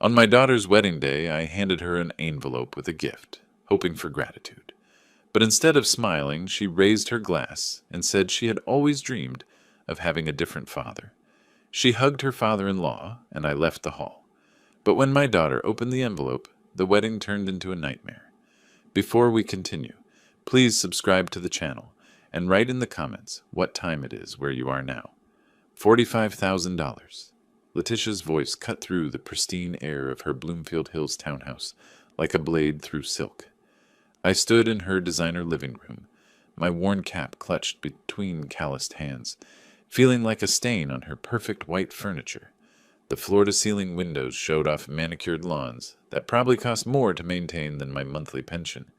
On my daughter's wedding day, I handed her an envelope with a gift, hoping for gratitude. But instead of smiling, she raised her glass and said she had always dreamed of having a different father. She hugged her father-in-law, and I left the hall. But when my daughter opened the envelope, the wedding turned into a nightmare. Before we continue, please subscribe to the channel and write in the comments what time it is where you are now. $45,000. Letitia's voice cut through the pristine air of her Bloomfield Hills townhouse like a blade through silk. I stood in her designer living room, my worn cap clutched between calloused hands, feeling like a stain on her perfect white furniture. The floor-to-ceiling windows showed off manicured lawns that probably cost more to maintain than my monthly pension.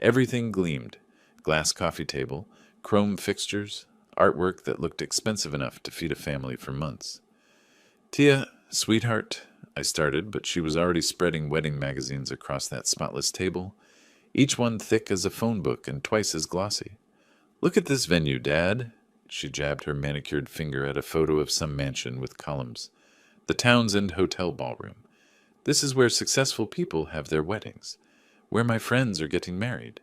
Everything gleamed: glass coffee table, chrome fixtures, artwork that looked expensive enough to feed a family for months. "Tia, sweetheart," I started, but she was already spreading wedding magazines across that spotless table, each one thick as a phone book and twice as glossy. "Look at this venue, Dad." She jabbed her manicured finger at a photo of some mansion with columns. "The Townsend Hotel Ballroom. This is where successful people have their weddings, where my friends are getting married."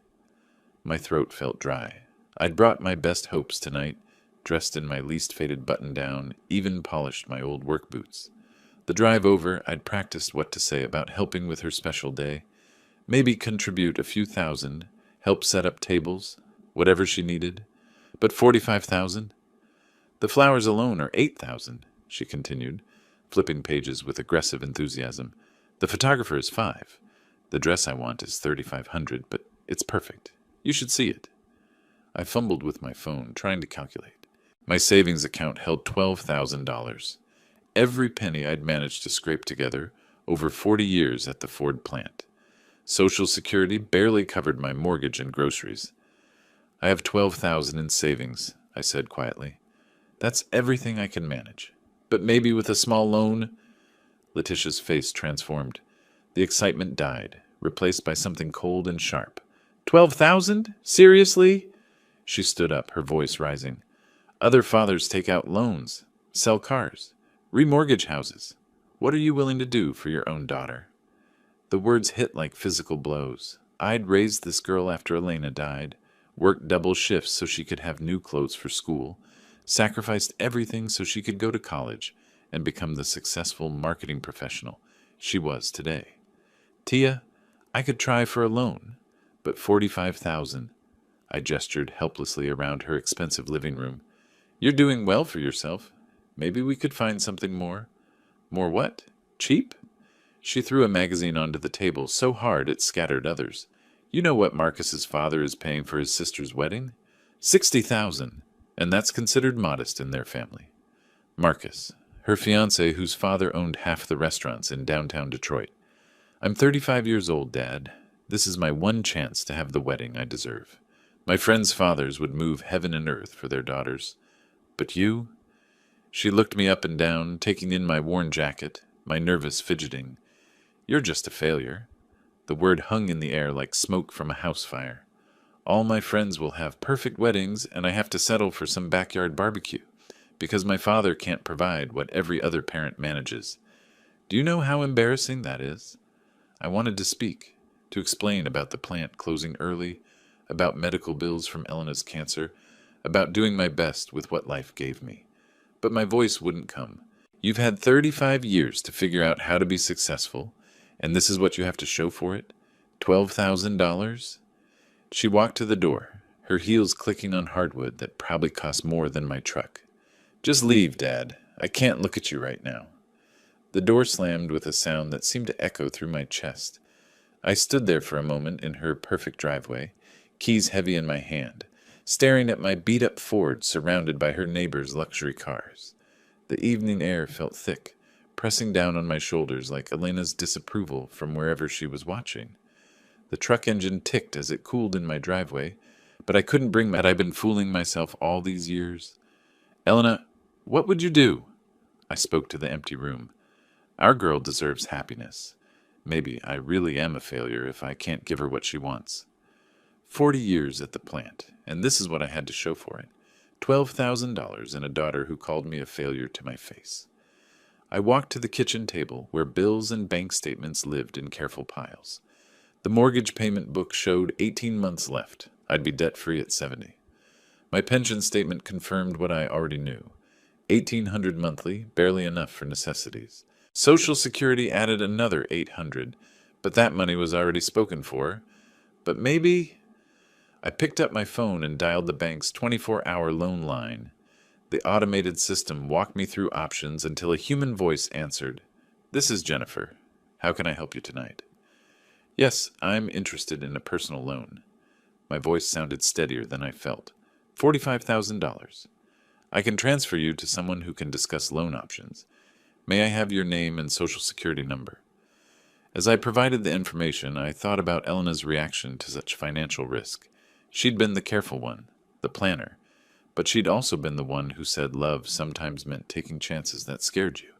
My throat felt dry. I'd brought my best hopes tonight, dressed in my least faded button-down, even polished my old work boots. The drive over, I'd practiced what to say about helping with her special day. Maybe contribute a few thousand, help set up tables, whatever she needed. But 45,000? "The flowers alone are 8,000, she continued, flipping pages with aggressive enthusiasm. "The photographer is 5. The dress I want is 3,500, but it's perfect. You should see it." I fumbled with my phone, trying to calculate. My savings account held $12,000. Every penny I'd managed to scrape together over 40 years at the Ford plant. Social Security barely covered my mortgage and groceries. "I have 12,000 in savings," I said quietly. "That's everything I can manage. But maybe with a small loan—" Letitia's face transformed. The excitement died, replaced by something cold and sharp. "12,000? Seriously?" She stood up, her voice rising. "Other fathers take out loans, sell cars, remortgage houses. What are you willing to do for your own daughter?" The words hit like physical blows. I'd raised this girl after Elena died, worked double shifts so she could have new clothes for school, sacrificed everything so she could go to college and become the successful marketing professional she was today. "Tia, I could try for a loan, but 45,000. I gestured helplessly around her expensive living room. "You're doing well for yourself. Maybe we could find something more." "More what? Cheap?" She threw a magazine onto the table so hard it scattered others. "You know what Marcus's father is paying for his sister's wedding? 60,000, and that's considered modest in their family." Marcus, her fiancé whose father owned half the restaurants in downtown Detroit. "I'm 35 years old, Dad. This is my one chance to have the wedding I deserve. My friends' fathers would move heaven and earth for their daughters. But you?" She looked me up and down, taking in my worn jacket, my nervous fidgeting. "You're just a failure." The word hung in the air like smoke from a house fire. "All my friends will have perfect weddings, and I have to settle for some backyard barbecue, because my father can't provide what every other parent manages. Do you know how embarrassing that is?" I wanted to speak, to explain about the plant closing early, about medical bills from Elena's cancer, about doing my best with what life gave me. But my voice wouldn't come. "You've had 35 years to figure out how to be successful, and this is what you have to show for it? $12,000? She walked to the door, her heels clicking on hardwood that probably cost more than my truck. "Just leave, Dad. I can't look at you right now." The door slammed with a sound that seemed to echo through my chest. I stood there for a moment in her perfect driveway, keys heavy in my hand, staring at my beat-up Ford surrounded by her neighbors' luxury cars. The evening air felt thick, pressing down on my shoulders like Elena's disapproval from wherever she was watching. The truck engine ticked as it cooled in my driveway, but I couldn't bring my— Had I been fooling myself all these years? "Elena, what would you do?" I spoke to the empty room. "Our girl deserves happiness. Maybe I really am a failure if I can't give her what she wants. 40 years at the plant, and this is what I had to show for it. $12,000 and a daughter who called me a failure to my face. I walked to the kitchen table where bills and bank statements lived in careful piles. The mortgage payment book showed 18 months left. I'd be debt-free at 70. My pension statement confirmed what I already knew. 1,800 monthly, barely enough for necessities. Social Security added another 800, but that money was already spoken for. But maybe... I picked up my phone and dialed the bank's 24-hour loan line. The automated system walked me through options until a human voice answered. "This is Jennifer. How can I help you tonight?" "Yes, I'm interested in a personal loan." My voice sounded steadier than I felt. $45,000. "I can transfer you to someone who can discuss loan options. May I have your name and social security number?" As I provided the information, I thought about Elena's reaction to such financial risk. She'd been the careful one, the planner, but she'd also been the one who said love sometimes meant taking chances that scared you.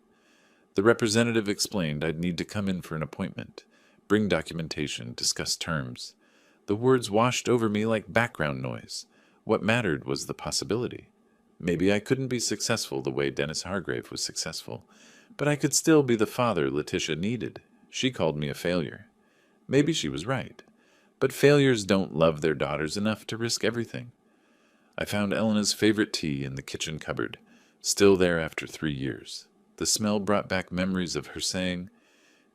The representative explained I'd need to come in for an appointment, bring documentation, discuss terms. The words washed over me like background noise. What mattered was the possibility. Maybe I couldn't be successful the way Dennis Hargrave was successful, but I could still be the father Letitia needed. She called me a failure. Maybe she was right. But failures don't love their daughters enough to risk everything. I found Elena's favorite tea in the kitchen cupboard, still there after 3 years. The smell brought back memories of her saying,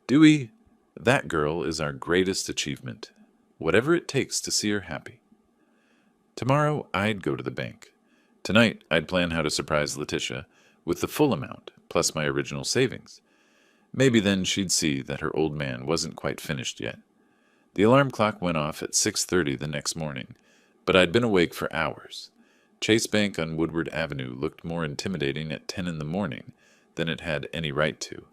"Dewey, that girl is our greatest achievement. Whatever it takes to see her happy." Tomorrow, I'd go to the bank. Tonight, I'd plan how to surprise Letitia with the full amount, plus my original savings. Maybe then she'd see that her old man wasn't quite finished yet. The alarm clock went off at 6:30 the next morning, but I'd been awake for hours. Chase Bank on Woodward Avenue looked more intimidating at 10 in the morning than it had any right to.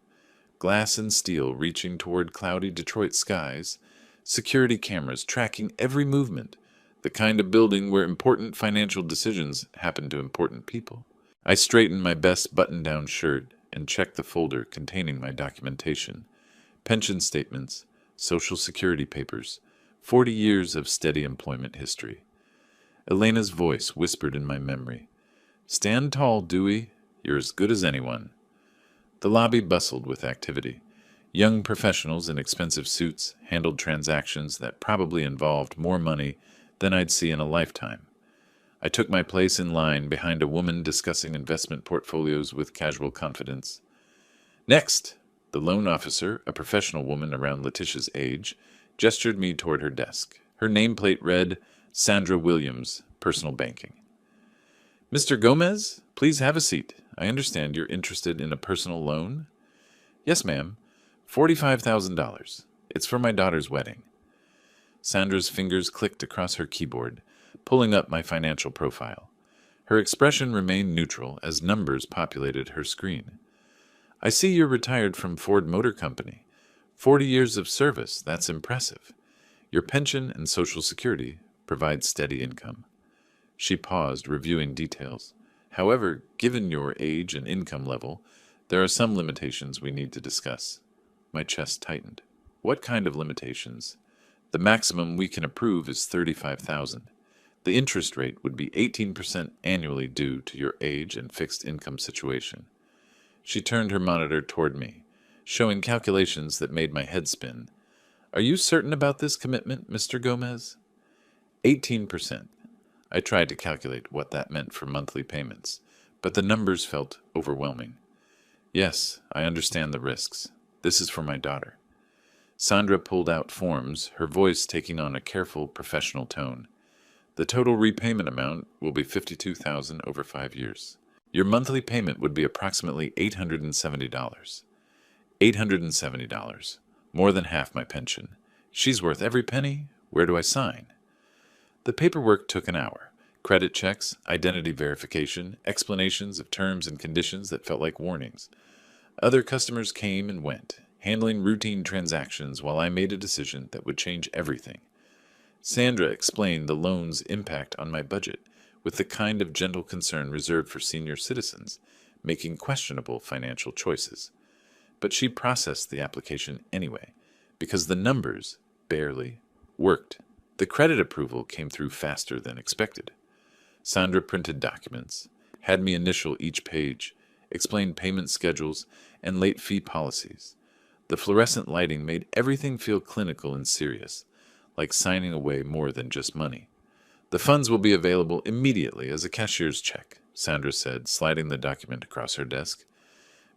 Glass and steel reaching toward cloudy Detroit skies, security cameras tracking every movement, the kind of building where important financial decisions happen to important people. I straightened my best button-down shirt and checked the folder containing my documentation. Pension statements, Social Security papers, 40 years of steady employment history. Elena's voice whispered in my memory, "Stand tall, Dewey. You're as good as anyone." The lobby bustled with activity. Young professionals in expensive suits handled transactions that probably involved more money than I'd see in a lifetime. I took my place in line behind a woman discussing investment portfolios with casual confidence. "Next!" The loan officer, a professional woman around Letitia's age, gestured me toward her desk. Her nameplate read, "Sandra Williams, Personal Banking." "Mr. Gomez, please have a seat. I understand you're interested in a personal loan?" "Yes, ma'am. $45,000. It's for my daughter's wedding." Sandra's fingers clicked across her keyboard, pulling up my financial profile. Her expression remained neutral as numbers populated her screen. "I see you're retired from Ford Motor Company. 40 years of service, that's impressive. Your pension and Social Security provide steady income." She paused, reviewing details. "However, given your age and income level, there are some limitations we need to discuss." My chest tightened. "What kind of limitations?" "The maximum we can approve is $35,000. The interest rate would be 18% annually due to your age and fixed income situation." She turned her monitor toward me, showing calculations that made my head spin. "Are you certain about this commitment, Mr. Gomez?" 18%. I tried to calculate what that meant for monthly payments, but the numbers felt overwhelming. "Yes, I understand the risks. This is for my daughter." Sandra pulled out forms, her voice taking on a careful, professional tone. "The total repayment amount will be $52,000 over 5 years. Your monthly payment would be approximately $870. $870. More than half my pension. She's worth every penny. Where do I sign?" The paperwork took an hour. Credit checks, identity verification, explanations of terms and conditions that felt like warnings. Other customers came and went, handling routine transactions while I made a decision that would change everything. Sandra explained the loan's impact on my budget, with the kind of gentle concern reserved for senior citizens, making questionable financial choices. But she processed the application anyway, because the numbers barely worked. The credit approval came through faster than expected. Sandra printed documents, had me initial each page, explained payment schedules, and late fee policies. The fluorescent lighting made everything feel clinical and serious, like signing away more than just money. The funds will be available immediately as a cashier's check, Sandra said, sliding the document across her desk.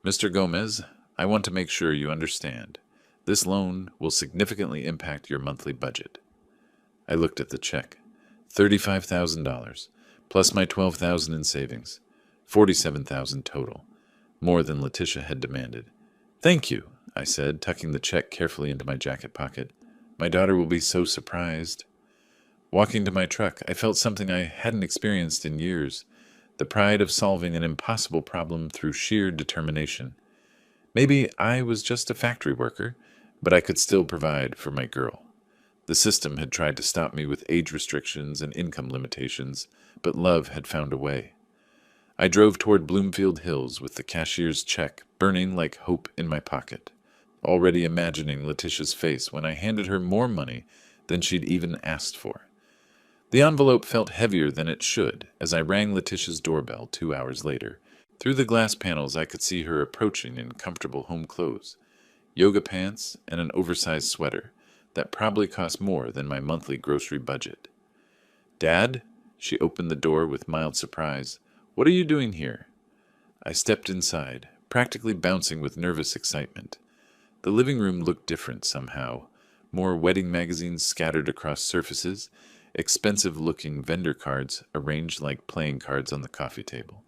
Mr. Gomez, I want to make sure you understand. This loan will significantly impact your monthly budget. I looked at the check. $35,000, plus my $12,000 in savings. $47,000 total. More than Letitia had demanded. Thank you, I said, tucking the check carefully into my jacket pocket. My daughter will be so surprised. Walking to my truck, I felt something I hadn't experienced in years, the pride of solving an impossible problem through sheer determination. Maybe I was just a factory worker, but I could still provide for my girl. The system had tried to stop me with age restrictions and income limitations, but love had found a way. I drove toward Bloomfield Hills with the cashier's check burning like hope in my pocket, already imagining Letitia's face when I handed her more money than she'd even asked for. The envelope felt heavier than it should as I rang Letitia's doorbell 2 hours later. Through the glass panels I could see her approaching in comfortable home clothes, yoga pants and an oversized sweater that probably cost more than my monthly grocery budget. Dad? She opened the door with mild surprise. What are you doing here? I stepped inside, practically bouncing with nervous excitement. The living room looked different somehow. More wedding magazines scattered across surfaces, expensive-looking vendor cards arranged like playing cards on the coffee table.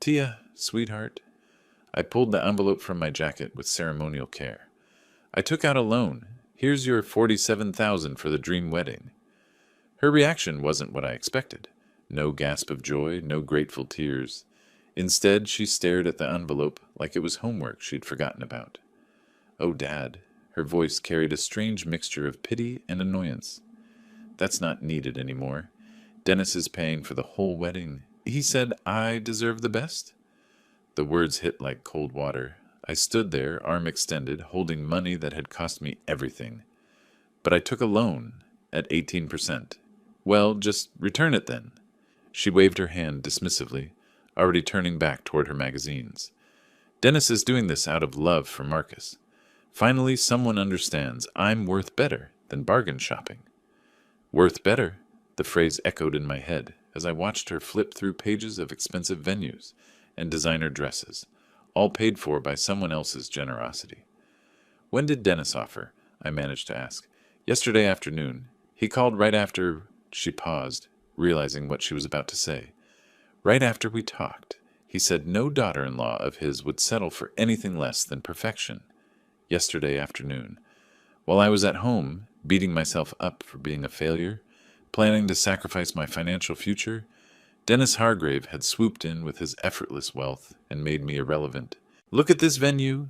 Tia, sweetheart. I pulled the envelope from my jacket with ceremonial care. I took out a loan. Here's your $47,000 for the dream wedding. Her reaction wasn't what I expected. No gasp of joy, no grateful tears. Instead, she stared at the envelope like it was homework she'd forgotten about. Oh, Dad. Her voice carried a strange mixture of pity and annoyance. That's not needed anymore. Dennis is paying for the whole wedding. He said I deserve the best? The words hit like cold water. I stood there, arm extended, holding money that had cost me everything. But I took a loan at 18%. Well, just return it then. She waved her hand dismissively, already turning back toward her magazines. Dennis is doing this out of love for Marcus. Finally, someone understands I'm worth better than bargain shopping. Worth better, the phrase echoed in my head as I watched her flip through pages of expensive venues and designer dresses, all paid for by someone else's generosity. When did Dennis offer? I managed to ask. Yesterday afternoon. He called right after... She paused, realizing what she was about to say. Right after we talked, he said no daughter-in-law of his would settle for anything less than perfection. Yesterday afternoon. While I was at home, beating myself up for being a failure, planning to sacrifice my financial future, Dennis Hargrave had swooped in with his effortless wealth and made me irrelevant. Look at this venue!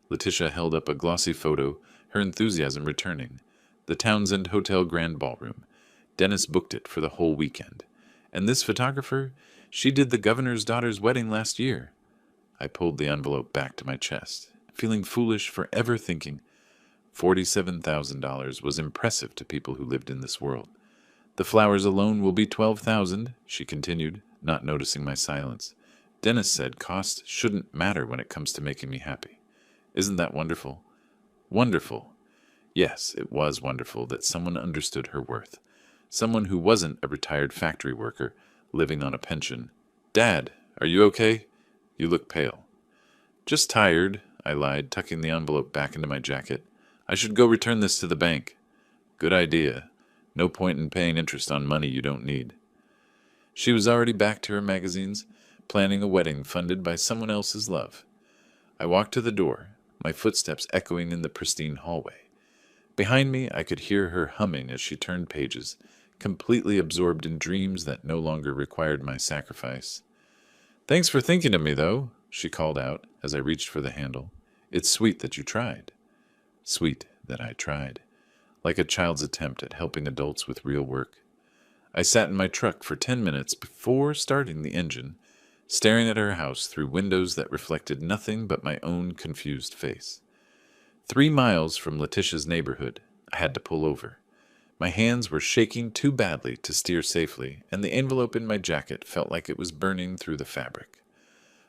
Letitia held up a glossy photo, her enthusiasm returning. The Townsend Hotel Grand Ballroom. Dennis booked it for the whole weekend. And this photographer, she did the governor's daughter's wedding last year. I pulled the envelope back to my chest, feeling foolish for ever thinking $47,000 was impressive to people who lived in this world. The flowers alone will be $12,000, she continued, not noticing my silence. Dennis said cost shouldn't matter when it comes to making me happy. Isn't that wonderful? Wonderful. Yes, it was wonderful that someone understood her worth. Someone who wasn't a retired factory worker, living on a pension. Dad, are you okay? You look pale. Just tired, I lied, tucking the envelope back into my jacket. I should go return this to the bank. Good idea. No point in paying interest on money you don't need. She was already back to her magazines, planning a wedding funded by someone else's love. I walked to the door, my footsteps echoing in the pristine hallway. Behind me, I could hear her humming as she turned pages, completely absorbed in dreams that no longer required my sacrifice. Thanks for thinking of me, though, she called out as I reached for the handle. It's sweet that you tried. Sweet that I tried. Like a child's attempt at helping adults with real work. I sat in my truck for 10 minutes before starting the engine, staring at her house through windows that reflected nothing but my own confused face. 3 miles from Letitia's neighborhood, I had to pull over. My hands were shaking too badly to steer safely, and the envelope in my jacket felt like it was burning through the fabric.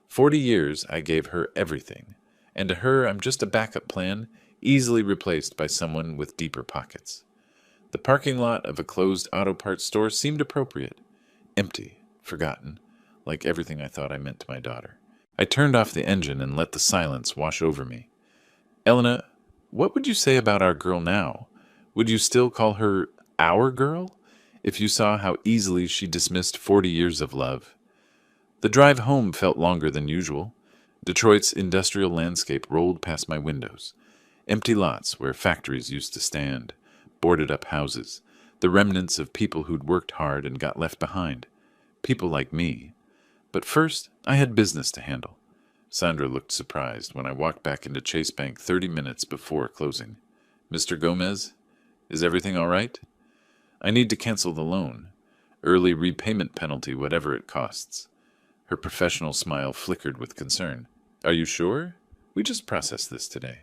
40 years I gave her everything, and to her I'm just a backup plan, easily replaced by someone with deeper pockets. The parking lot of a closed auto parts store seemed appropriate. Empty, forgotten, like everything I thought I meant to my daughter. I turned off the engine and let the silence wash over me. Elena, what would you say about our girl now? Would you still call her our girl? If you saw how easily she dismissed 40 years of love. The drive home felt longer than usual. Detroit's industrial landscape rolled past my windows. Empty lots where factories used to stand, boarded up houses, the remnants of people who'd worked hard and got left behind. People like me. But first, I had business to handle. Sandra looked surprised when I walked back into Chase Bank 30 minutes before closing. Mr. Gomez, is everything all right? I need to cancel the loan. Early repayment penalty, whatever it costs. Her professional smile flickered with concern. Are you sure? We just processed this today.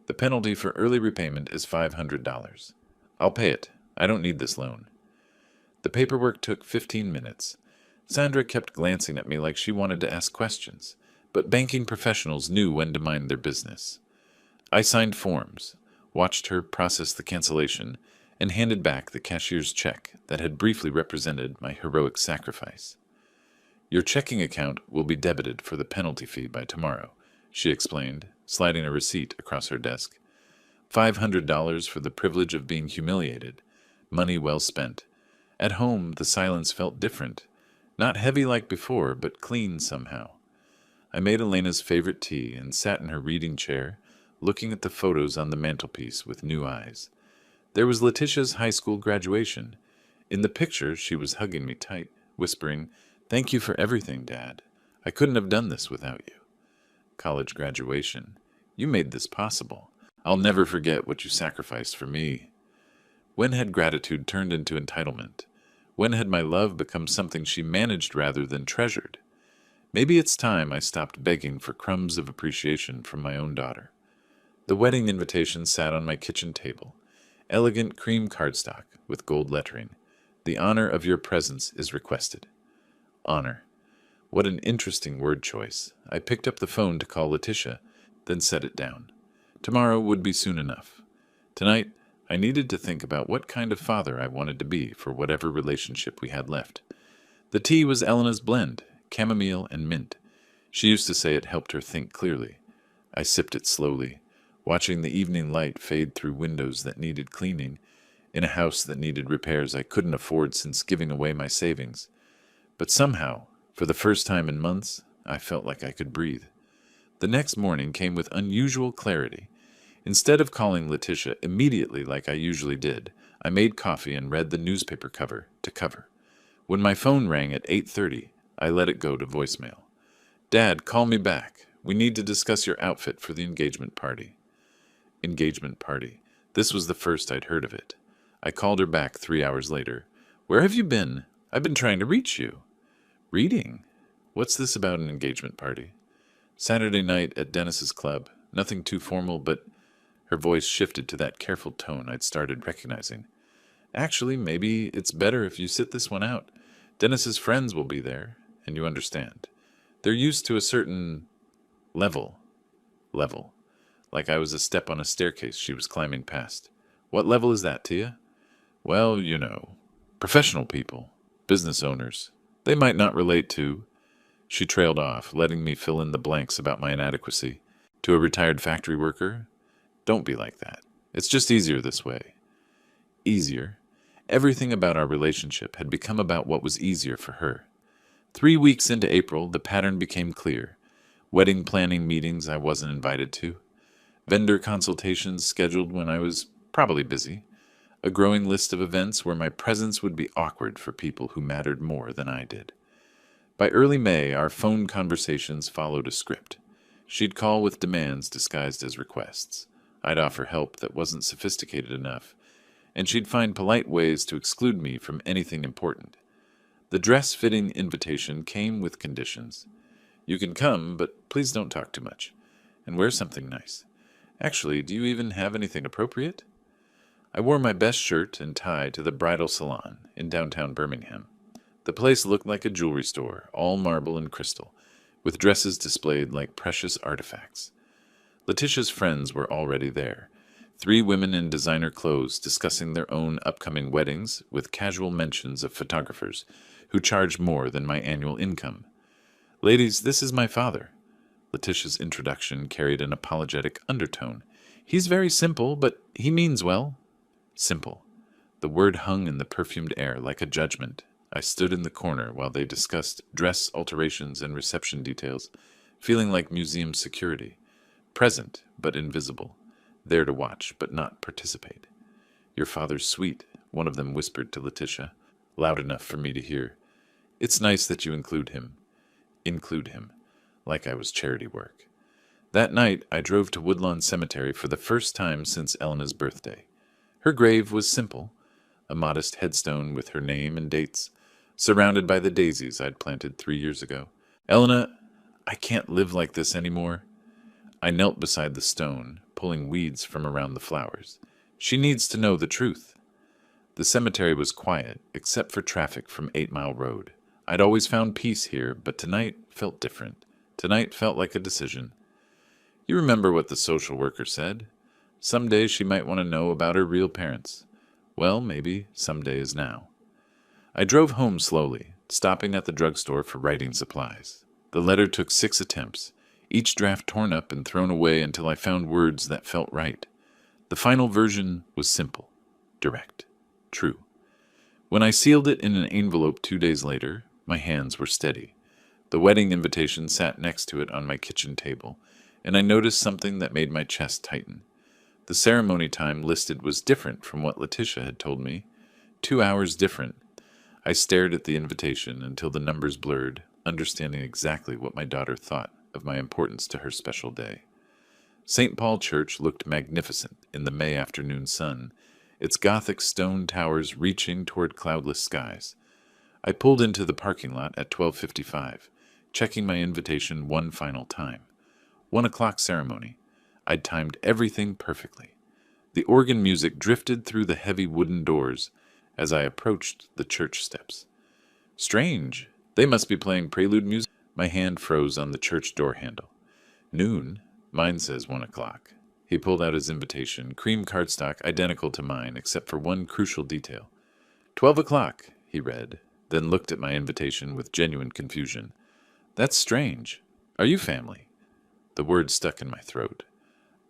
The penalty for early repayment is $500. I'll pay it. I don't need this loan. The paperwork took 15 minutes. Sandra kept glancing at me like she wanted to ask questions, but banking professionals knew when to mind their business. I signed forms, watched her process the cancellation, and handed back the cashier's check that had briefly represented my heroic sacrifice. Your checking account will be debited for the penalty fee by tomorrow, she explained, sliding a receipt across her desk. $500 for the privilege of being humiliated. Money well spent. At home, the silence felt different. Not heavy like before, but clean somehow. I made Elena's favorite tea and sat in her reading chair, looking at the photos on the mantelpiece with new eyes. There was Letitia's high school graduation. In the picture, she was hugging me tight, whispering, "Thank you for everything, Dad. I couldn't have done this without you." College graduation. You made this possible. I'll never forget what you sacrificed for me. When had gratitude turned into entitlement? When had my love become something she managed rather than treasured? Maybe it's time I stopped begging for crumbs of appreciation from my own daughter. The wedding invitation sat on my kitchen table. Elegant cream cardstock with gold lettering. The honor of your presence is requested. Honor. What an interesting word choice. I picked up the phone to call Letitia, then set it down. Tomorrow would be soon enough. Tonight, I needed to think about what kind of father I wanted to be for whatever relationship we had left. The tea was Elena's blend, chamomile and mint. She used to say it helped her think clearly. I sipped it slowly, watching the evening light fade through windows that needed cleaning, in a house that needed repairs I couldn't afford since giving away my savings. But somehow, for the first time in months, I felt like I could breathe. The next morning came with unusual clarity. Instead of calling Letitia immediately like I usually did, I made coffee and read the newspaper cover to cover. When my phone rang at 8:30, I let it go to voicemail. "Dad, call me back. We need to discuss your outfit for the engagement party." Engagement party. This was the first I'd heard of it. I called her back 3 hours later. "Where have you been? I've been trying to reach you." "Reading? What's this about an engagement party?" "Saturday night at Dennis's club. Nothing too formal, but..." Her voice shifted to that careful tone I'd started recognizing. "Actually, maybe it's better if you sit this one out. Dennis's friends will be there, and you understand. They're used to a certain level. Level. Like I was a step on a staircase she was climbing past. What level is that, Tia? Well, you know, professional people, business owners. They might not relate to..." She trailed off, letting me fill in the blanks about my inadequacy. "To a retired factory worker? Don't be like that. It's just easier this way." Easier? Everything about our relationship had become about what was easier for her. 3 weeks into April, the pattern became clear. Wedding planning meetings I wasn't invited to. Vendor consultations scheduled when I was probably busy. A growing list of events where my presence would be awkward for people who mattered more than I did. By early May, our phone conversations followed a script. She'd call with demands disguised as requests. I'd offer help that wasn't sophisticated enough, and she'd find polite ways to exclude me from anything important. The dress-fitting invitation came with conditions. "You can come, but please don't talk too much. And wear something nice. Actually, do you even have anything appropriate?" I wore my best shirt and tie to the bridal salon in downtown Birmingham. The place looked like a jewelry store, all marble and crystal. with dresses displayed like precious artifacts. Letitia's friends were already there. 3 women in designer clothes discussing their own upcoming weddings with casual mentions of photographers who charge more than my annual income. Ladies, this is my father. Letitia's introduction carried an apologetic undertone. He's very simple, but he means well. Simple. The word hung in the perfumed air like a judgment. I stood in the corner while they discussed dress alterations and reception details, feeling like museum security. Present, but invisible. There to watch, but not participate. Your father's sweet, one of them whispered to Letitia, loud enough for me to hear. It's nice that you include him. Include him. Like I was charity work. That night, I drove to Woodlawn Cemetery for the first time since Elena's birthday. Her grave was simple, a modest headstone with her name and dates, surrounded by the daisies I'd planted 3 years ago. Elena, I can't live like this anymore. I knelt beside the stone, pulling weeds from around the flowers. She needs to know the truth. The cemetery was quiet, except for traffic from 8 Mile Road. I'd always found peace here, but tonight felt different. Tonight felt like a decision. You remember what the social worker said? Someday she might want to know about her real parents. Well, maybe someday is now. I drove home slowly, stopping at the drugstore for writing supplies. The letter took 6 attempts, each draft torn up and thrown away until I found words that felt right. The final version was simple, direct, true. When I sealed it in an envelope 2 days later, my hands were steady. The wedding invitation sat next to it on my kitchen table, and I noticed something that made my chest tighten. The ceremony time listed was different from what Letitia had told me. 2 hours different. I stared at the invitation until the numbers blurred, understanding exactly what my daughter thought of my importance to her special day. St. Paul Church looked magnificent in the May afternoon sun, its Gothic stone towers reaching toward cloudless skies. I pulled into the parking lot at 12:55, checking my invitation one final time. 1 o'clock ceremony. I'd timed everything perfectly. The organ music drifted through the heavy wooden doors as I approached the church steps. Strange. They must be playing prelude music. My hand froze on the church door handle. Noon. Mine says 1 o'clock. He pulled out his invitation, cream cardstock identical to mine except for one crucial detail. 12 o'clock, he read, then looked at my invitation with genuine confusion. That's strange. Are you family? The word stuck in my throat.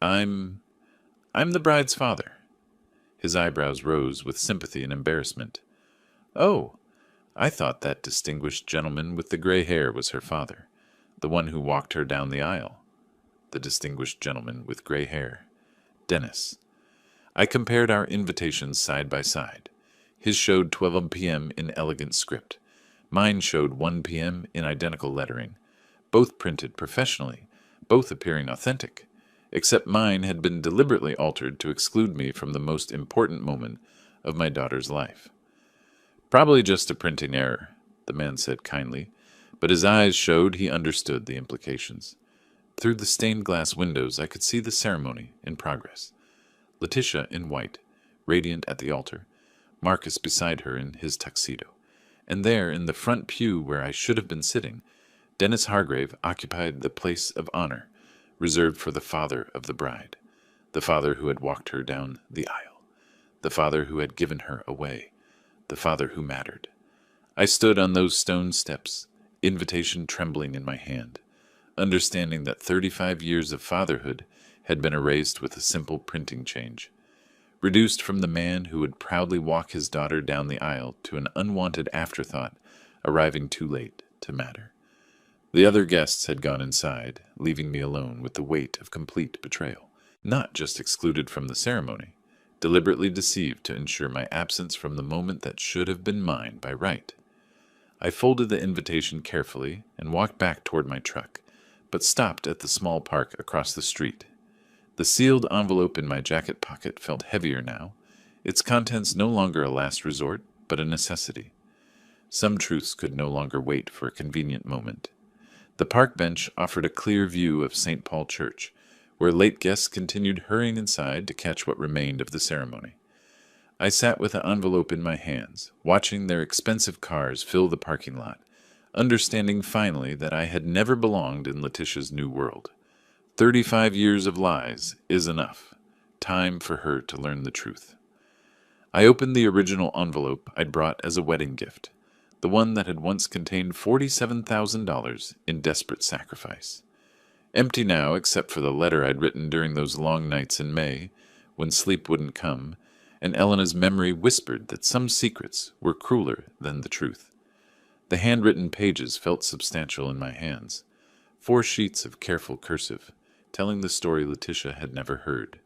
I'm the bride's father. His eyebrows rose with sympathy and embarrassment. Oh, I thought that distinguished gentleman with the gray hair was her father, the one who walked her down the aisle. The distinguished gentleman with gray hair. Dennis. I compared our invitations side by side. His showed 12 p.m. in elegant script. Mine showed 1 p.m. in identical lettering. Both printed professionally, both appearing authentic, except mine had been deliberately altered to exclude me from the most important moment of my daughter's life. Probably just a printing error, the man said kindly, but his eyes showed he understood the implications. Through the stained glass windows I could see the ceremony in progress. Letitia in white, radiant at the altar, Marcus beside her in his tuxedo, and there in the front pew where I should have been sitting, Dennis Hargrave occupied the place of honor, reserved for the father of the bride, the father who had walked her down the aisle, the father who had given her away, the father who mattered. I stood on those stone steps, invitation trembling in my hand, understanding that 35 years of fatherhood had been erased with a simple printing change, reduced from the man who would proudly walk his daughter down the aisle to an unwanted afterthought arriving too late to matter. The other guests had gone inside, leaving me alone with the weight of complete betrayal, not just excluded from the ceremony, deliberately deceived to ensure my absence from the moment that should have been mine by right. I folded the invitation carefully and walked back toward my truck, but stopped at the small park across the street. The sealed envelope in my jacket pocket felt heavier now, its contents no longer a last resort, but a necessity. Some truths could no longer wait for a convenient moment. The park bench offered a clear view of St. Paul Church, where late guests continued hurrying inside to catch what remained of the ceremony. I sat with the envelope in my hands, watching their expensive cars fill the parking lot, understanding finally that I had never belonged in Letitia's new world. 35 years of lies is enough. Time for her to learn the truth. I opened the original envelope I'd brought as a wedding gift, the one that had once contained $47,000 in desperate sacrifice. Empty now except for the letter I'd written during those long nights in May, when sleep wouldn't come, and Elena's memory whispered that some secrets were crueler than the truth. The handwritten pages felt substantial in my hands. 4 sheets of careful cursive, telling the story Letitia had never heard,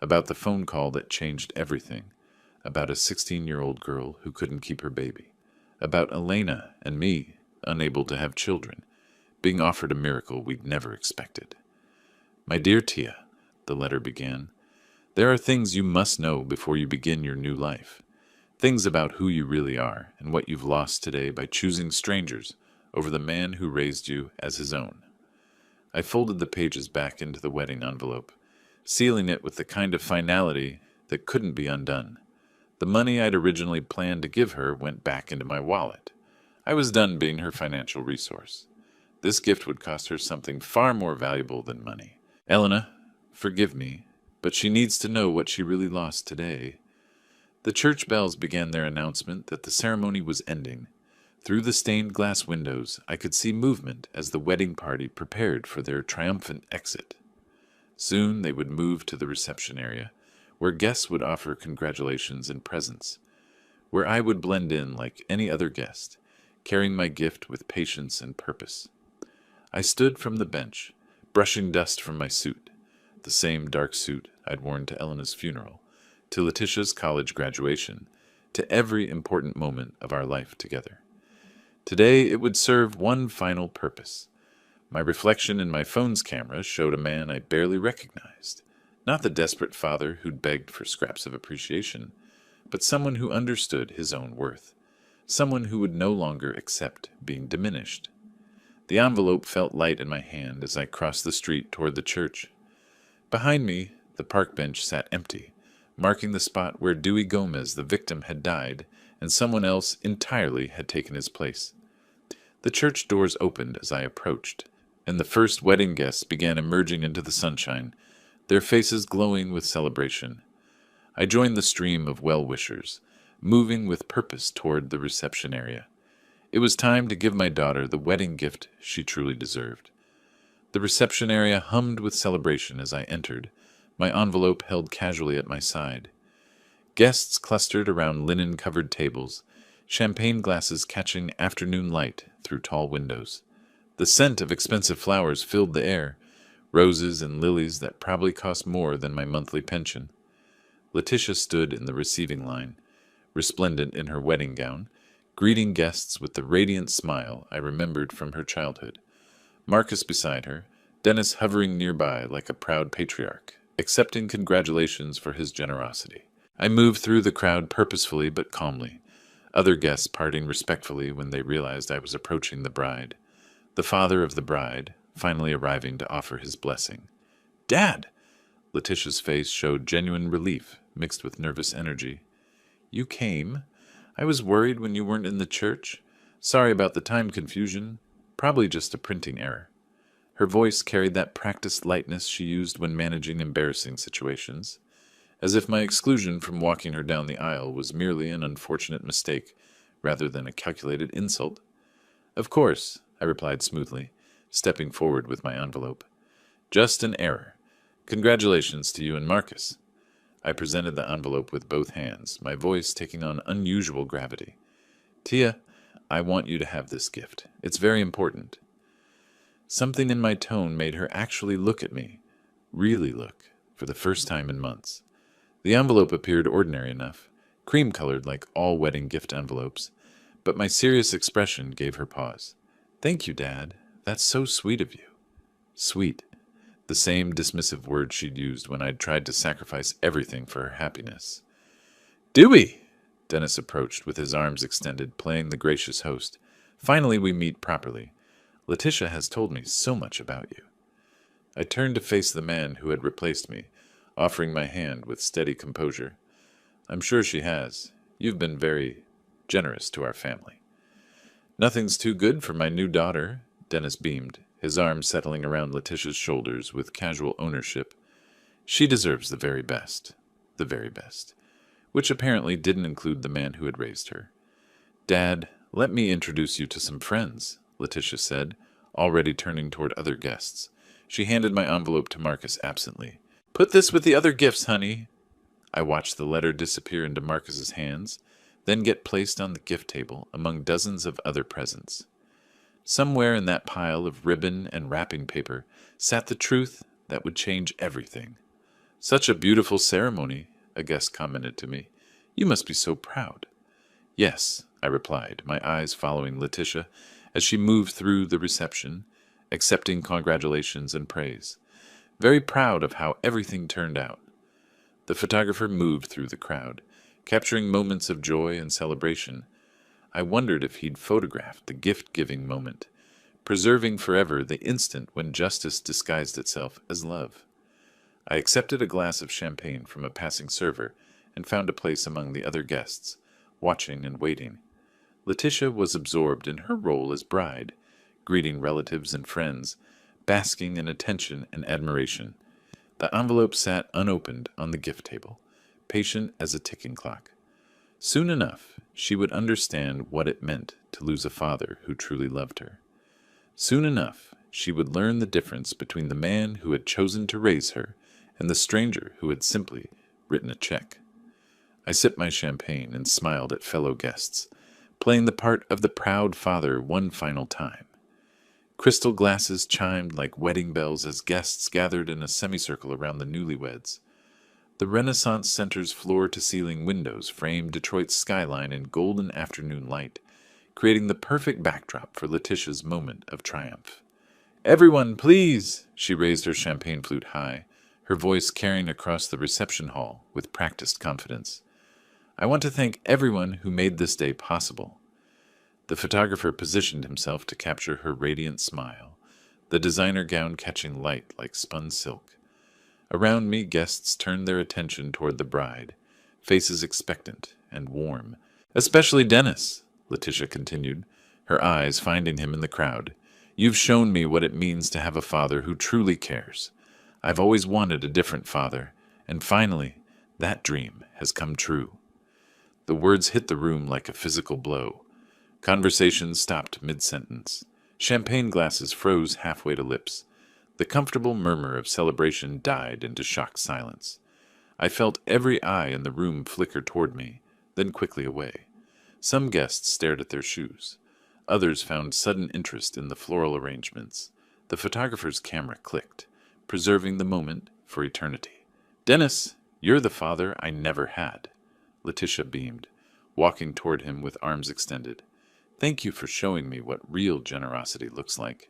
about the phone call that changed everything, about a 16-year-old girl who couldn't keep her baby, about Elena and me, unable to have children, being offered a miracle we'd never expected. My dear Tia, the letter began, there are things you must know before you begin your new life. Things about who you really are and what you've lost today by choosing strangers over the man who raised you as his own. I folded the pages back into the wedding envelope, sealing it with the kind of finality that couldn't be undone. The money I'd originally planned to give her went back into my wallet. I was done being her financial resource. This gift would cost her something far more valuable than money. Elena, forgive me, but she needs to know what she really lost today. The church bells began their announcement that the ceremony was ending. Through the stained glass windows, I could see movement as the wedding party prepared for their triumphant exit. Soon they would move to the reception area, where guests would offer congratulations and presents, where I would blend in like any other guest, carrying my gift with patience and purpose. I stood from the bench, brushing dust from my suit, the same dark suit I'd worn to Elena's funeral, to Letitia's college graduation, to every important moment of our life together. Today it would serve one final purpose. My reflection in my phone's camera showed a man I barely recognized, not the desperate father who'd begged for scraps of appreciation, but someone who understood his own worth, someone who would no longer accept being diminished. The envelope felt light in my hand as I crossed the street toward the church. Behind me, the park bench sat empty, marking the spot where Dewey Gomez, the victim, had died, and someone else entirely had taken his place. The church doors opened as I approached, and the first wedding guests began emerging into the sunshine, their faces glowing with celebration. I joined the stream of well-wishers, moving with purpose toward the reception area. It was time to give my daughter the wedding gift she truly deserved. The reception area hummed with celebration as I entered, my envelope held casually at my side. Guests clustered around linen-covered tables, champagne glasses catching afternoon light through tall windows. The scent of expensive flowers filled the air, roses and lilies that probably cost more than my monthly pension. Letitia stood in the receiving line, resplendent in her wedding gown, greeting guests with the radiant smile I remembered from her childhood. Marcus beside her, Dennis hovering nearby like a proud patriarch, accepting congratulations for his generosity. I moved through the crowd purposefully but calmly, other guests parting respectfully when they realized I was approaching the bride. The father of the bride, finally arriving to offer his blessing. "Dad!" Letitia's face showed genuine relief mixed with nervous energy. "You came? I was worried when you weren't in the church. Sorry about the time confusion. Probably just a printing error." Her voice carried that practiced lightness she used when managing embarrassing situations, as if my exclusion from walking her down the aisle was merely an unfortunate mistake rather than a calculated insult. "Of course," I replied smoothly, stepping forward with my envelope. "Just an error. Congratulations to you and Marcus." I presented the envelope with both hands, my voice taking on unusual gravity. "Tia, I want you to have this gift. It's very important." Something in my tone made her actually look at me, really look, for the first time in months. The envelope appeared ordinary enough, cream-colored like all wedding gift envelopes, but my serious expression gave her pause. "Thank you, Dad. That's so sweet of you." Sweet. The same dismissive word she'd used when I'd tried to sacrifice everything for her happiness. "Dewey!" Dennis approached with his arms extended, playing the gracious host. "Finally we meet properly. Letitia has told me so much about you." I turned to face the man who had replaced me, offering my hand with steady composure. "I'm sure she has. You've been very generous to our family." Nothing's too good for my new daughter, Dennis beamed, his arm settling around Letitia's shoulders with casual ownership. She deserves the very best. The very best. Which apparently didn't include the man who had raised her. Dad, let me introduce you to some friends, Letitia said, already turning toward other guests. She handed my envelope to Marcus absently. Put this with the other gifts, honey. I watched the letter disappear into Marcus's hands, then get placed on the gift table among dozens of other presents. Somewhere in that pile of ribbon and wrapping paper sat the truth that would change everything. Such a beautiful ceremony, a guest commented to me. You must be so proud. Yes, I replied, my eyes following Letitia as she moved through the reception, accepting congratulations and praise. Very proud of how everything turned out. The photographer moved through the crowd, capturing moments of joy and celebration. I wondered if he'd photographed the gift-giving moment, preserving forever the instant when justice disguised itself as love. I accepted a glass of champagne from a passing server and found a place among the other guests, watching and waiting. Letitia was absorbed in her role as bride, greeting relatives and friends, basking in attention and admiration. The envelope sat unopened on the gift table, patient as a ticking clock. Soon enough, she would understand what it meant to lose a father who truly loved her. Soon enough, she would learn the difference between the man who had chosen to raise her and the stranger who had simply written a check. I sipped my champagne and smiled at fellow guests, playing the part of the proud father one final time. Crystal glasses chimed like wedding bells as guests gathered in a semicircle around the newlyweds. The Renaissance Center's floor-to-ceiling windows framed Detroit's skyline in golden afternoon light, creating the perfect backdrop for Letitia's moment of triumph. "Everyone, please!" She raised her champagne flute high, her voice carrying across the reception hall with practiced confidence. "I want to thank everyone who made this day possible." The photographer positioned himself to capture her radiant smile, the designer gown catching light like spun silk. Around me, guests turned their attention toward the bride, faces expectant and warm. "Especially Dennis," Letitia continued, her eyes finding him in the crowd. "You've shown me what it means to have a father who truly cares. I've always wanted a different father, and finally, that dream has come true." The words hit the room like a physical blow. Conversation stopped mid-sentence. Champagne glasses froze halfway to lips. The comfortable murmur of celebration died into shocked silence. I felt every eye in the room flicker toward me, then quickly away. Some guests stared at their shoes. Others found sudden interest in the floral arrangements. The photographer's camera clicked, preserving the moment for eternity. "Dennis, you're the father I never had." Letitia beamed, walking toward him with arms extended. "Thank you for showing me what real generosity looks like."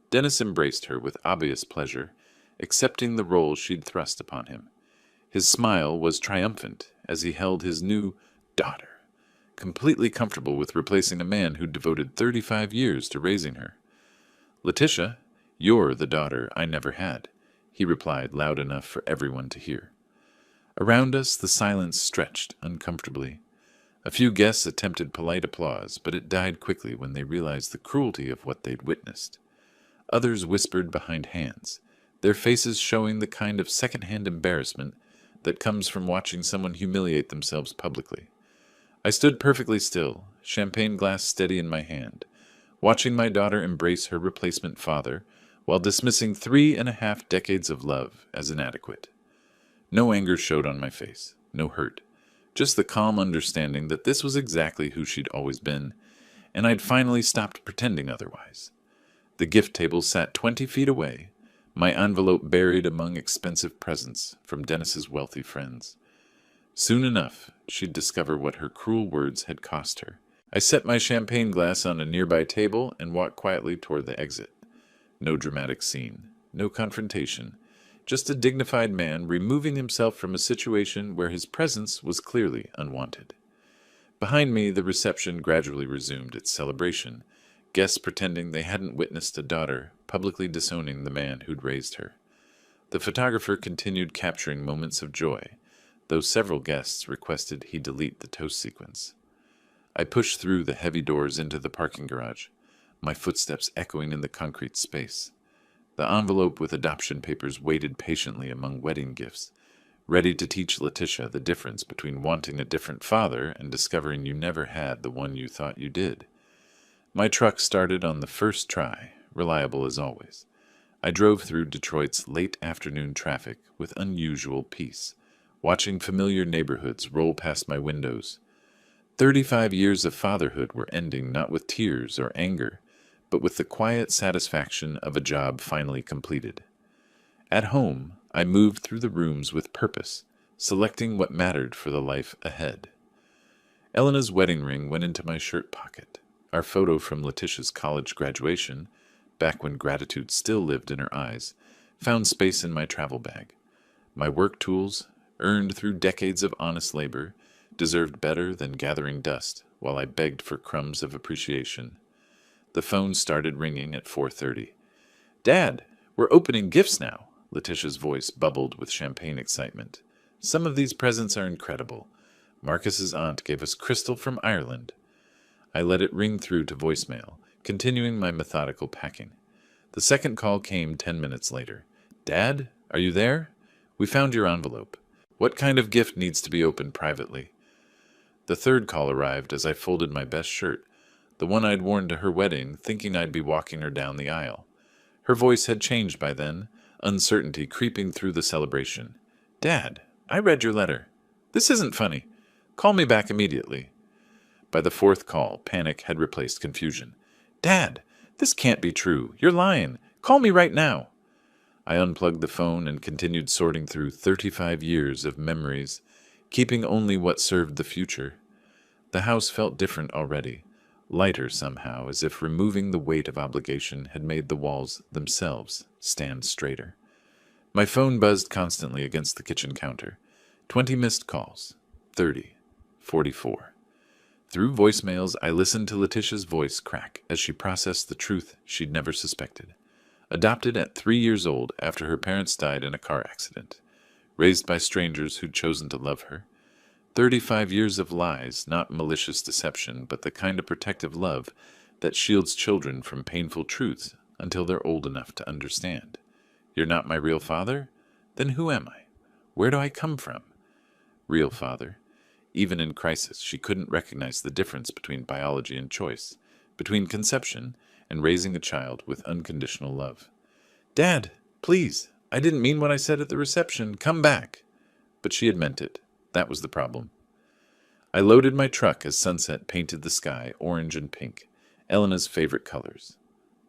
Dennis embraced her with obvious pleasure, accepting the role she'd thrust upon him. His smile was triumphant as he held his new daughter, completely comfortable with replacing a man who'd devoted 35 years to raising her. "Letitia, you're the daughter I never had," he replied loud enough for everyone to hear. Around us, the silence stretched uncomfortably. A few guests attempted polite applause, but it died quickly when they realized the cruelty of what they'd witnessed. Others whispered behind hands, their faces showing the kind of second-hand embarrassment that comes from watching someone humiliate themselves publicly. I stood perfectly still, champagne glass steady in my hand, watching my daughter embrace her replacement father while dismissing 3.5 decades of love as inadequate. No anger showed on my face, no hurt. Just the calm understanding that this was exactly who she'd always been, and I'd finally stopped pretending otherwise. The gift table sat 20 feet away, my envelope buried among expensive presents from Dennis's wealthy friends. Soon enough, she'd discover what her cruel words had cost her. I set my champagne glass on a nearby table and walked quietly toward the exit. No dramatic scene, no confrontation, just a dignified man removing himself from a situation where his presence was clearly unwanted. Behind me, the reception gradually resumed its celebration, guests pretending they hadn't witnessed a daughter publicly disowning the man who'd raised her. The photographer continued capturing moments of joy, though several guests requested he delete the toast sequence. I pushed through the heavy doors into the parking garage, my footsteps echoing in the concrete space. The envelope with adoption papers waited patiently among wedding gifts, ready to teach Letitia the difference between wanting a different father and discovering you never had the one you thought you did. My truck started on the first try, reliable as always. I drove through Detroit's late afternoon traffic with unusual peace, watching familiar neighborhoods roll past my windows. 35 years of fatherhood were ending not with tears or anger, but with the quiet satisfaction of a job finally completed. At home, I moved through the rooms with purpose, selecting what mattered for the life ahead. Elena's wedding ring went into my shirt pocket. Our photo from Letitia's college graduation, back when gratitude still lived in her eyes, found space in my travel bag. My work tools, earned through decades of honest labor, deserved better than gathering dust while I begged for crumbs of appreciation. The phone started ringing at 4:30. "Dad, we're opening gifts now," Letitia's voice bubbled with champagne excitement. "Some of these presents are incredible. Marcus's aunt gave us crystal from Ireland." I let it ring through to voicemail, continuing my methodical packing. The second call came 10 minutes later. "Dad, are you there? We found your envelope. What kind of gift needs to be opened privately?" The third call arrived as I folded my best shirt, the one I'd worn to her wedding, thinking I'd be walking her down the aisle. Her voice had changed by then, uncertainty creeping through the celebration. "Dad, I read your letter. This isn't funny. Call me back immediately." By the fourth call, panic had replaced confusion. "Dad, this can't be true. You're lying. Call me right now." I unplugged the phone and continued sorting through 35 years of memories, keeping only what served the future. The house felt different already, lighter somehow, as if removing the weight of obligation had made the walls themselves stand straighter. My phone buzzed constantly against the kitchen counter. 20 missed calls. 30. 44. Through voicemails, I listened to Letitia's voice crack as she processed the truth she'd never suspected. Adopted at 3 years old after her parents died in a car accident. Raised by strangers who'd chosen to love her. 35 years of lies, not malicious deception, but the kind of protective love that shields children from painful truths until they're old enough to understand. "You're not my real father? Then who am I? Where do I come from?" Real father. Even in crisis, she couldn't recognize the difference between biology and choice, between conception and raising a child with unconditional love. "Dad, please, I didn't mean what I said at the reception. Come back." But she had meant it. That was the problem. I loaded my truck as sunset painted the sky orange and pink, Elena's favorite colors.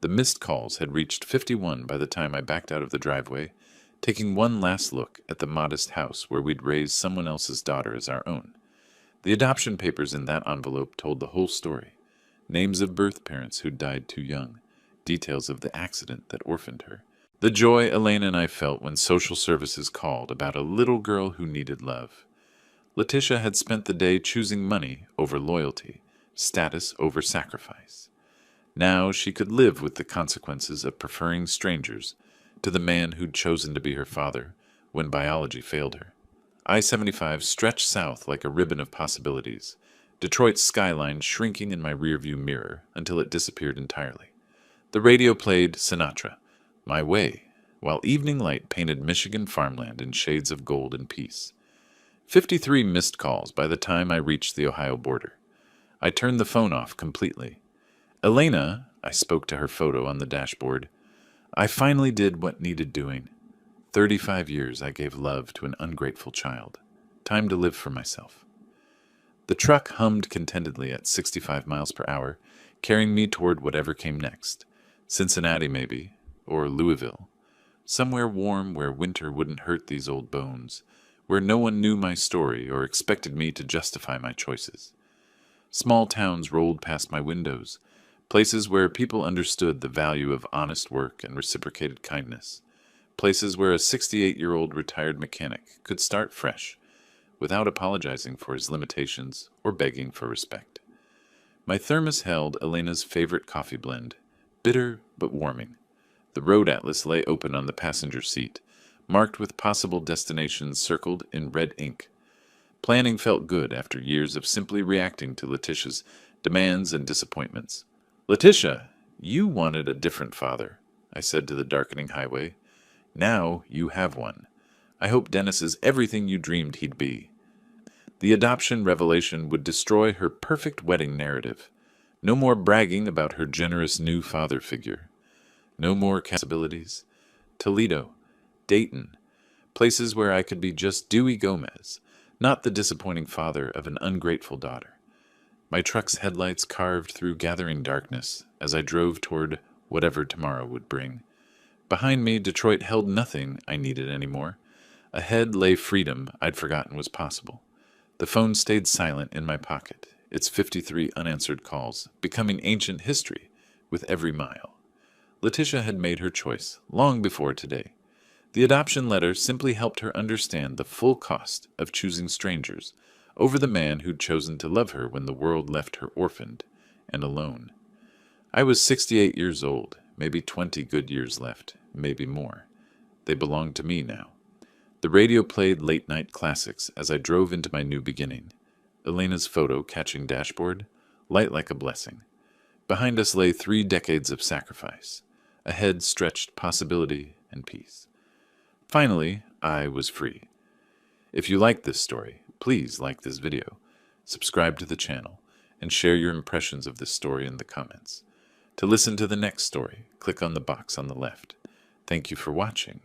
The missed calls had reached 51 by the time I backed out of the driveway, taking one last look at the modest house where we'd raised someone else's daughter as our own. The adoption papers in that envelope told the whole story. Names of birth parents who'd died too young, details of the accident that orphaned her. The joy Elena and I felt when social services called about a little girl who needed love. Letitia had spent the day choosing money over loyalty, status over sacrifice. Now she could live with the consequences of preferring strangers to the man who'd chosen to be her father when biology failed her. I-75 stretched south like a ribbon of possibilities, Detroit's skyline shrinking in my rearview mirror until it disappeared entirely. The radio played Sinatra, "My Way," while evening light painted Michigan farmland in shades of gold and peace. 53 missed calls by the time I reached the Ohio border. I turned the phone off completely. "Elena," I spoke to her photo on the dashboard, "I finally did what needed doing. 35 years I gave love to an ungrateful child. Time to live for myself." The truck hummed contentedly at 65 miles per hour, carrying me toward whatever came next. Cincinnati, maybe, or Louisville. Somewhere warm where winter wouldn't hurt these old bones, where no one knew my story or expected me to justify my choices. Small towns rolled past my windows, places where people understood the value of honest work and reciprocated kindness, places where a 68-year-old retired mechanic could start fresh, without apologizing for his limitations or begging for respect. My thermos held Elena's favorite coffee blend, bitter but warming. The road atlas lay open on the passenger seat, marked with possible destinations circled in red ink. Planning felt good after years of simply reacting to Letitia's demands and disappointments. Letitia, you wanted a different father, I said to the darkening highway. Now you have one. I hope Dennis is everything you dreamed he'd be. The adoption revelation would destroy her perfect wedding narrative. No more bragging about her generous new father figure. No more possibilities. Toledo, Dayton, places where I could be just Dewey Gomez, not the disappointing father of an ungrateful daughter. My truck's headlights carved through gathering darkness as I drove toward whatever tomorrow would bring. Behind me, Detroit held nothing I needed anymore. Ahead lay freedom I'd forgotten was possible. The phone stayed silent in my pocket, its 53 unanswered calls becoming ancient history with every mile. Letitia had made her choice long before today. The adoption letter simply helped her understand the full cost of choosing strangers over the man who'd chosen to love her when the world left her orphaned and alone. I was 68 years old, maybe 20 good years left, maybe more. They belonged to me now. The radio played late-night classics as I drove into my new beginning. Elena's photo catching dashboard, light like a blessing. Behind us lay 3 decades of sacrifice. Ahead stretched possibility and peace. Finally, I was free. If you like this story, please like this video, subscribe to the channel, and share your impressions of this story in the comments. To listen to the next story, click on the box on the left. Thank you for watching.